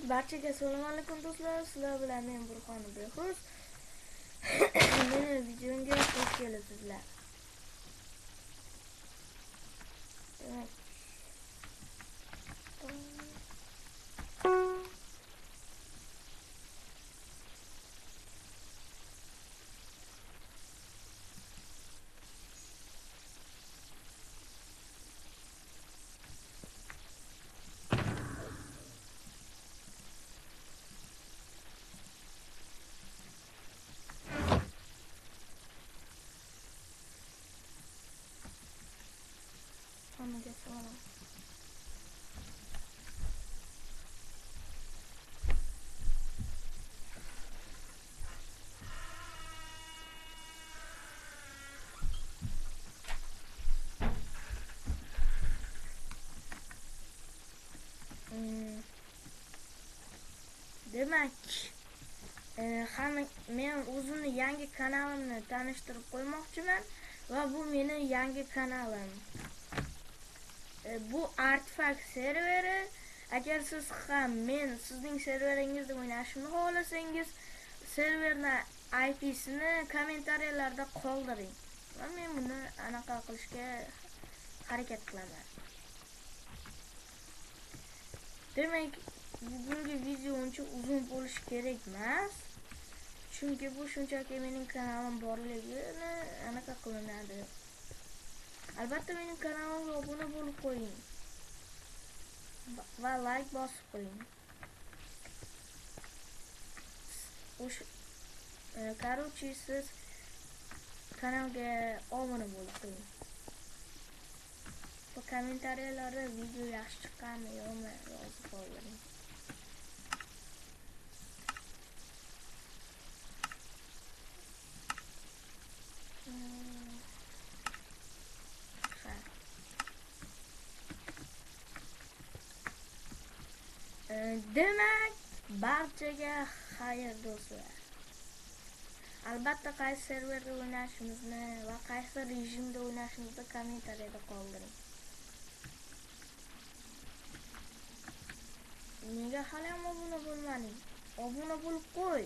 Barchaga assalomu alaykum do'stlar. Sizlar bilan men Burxon Behruz. Meni videomga xush kelibsizlar. Demak, hammaga salom. Demak, men o'zimni yangi kanalimni tanishtirib qo'ymoqchiman va bu meni yangi kanalim. Bu Artifact serveri. Agar siz ham sizning serveringizda o'ynashimni xohlasangiz, serverni IP'sini kommentariyalarda qoldiring va men buni anaqa qilishga harakat qilaman. Demak, bugungi video uncha uzun bo'lishi kerak emas. Chunki bu shunchaki mening kanalim borligini anaqa qilinadi. Albatta mening kanalimga obuna bo'lib qo'ying va like bosib qo'ying. Короче, siz kanalga obuna bo'lib qo'ying. Va kommentariyalarda video yaxshi chiqqanmi yo'qmi yozib qoldiring. Demak, barchaga xayr do'stlar. Albatta qaysi serverda o'ynashimizni va qaysi rejimda o'ynashimizni kommentariyada qoldiring. Nega hali ham obuna bo'lmading? Obuna bo'lib qo'y.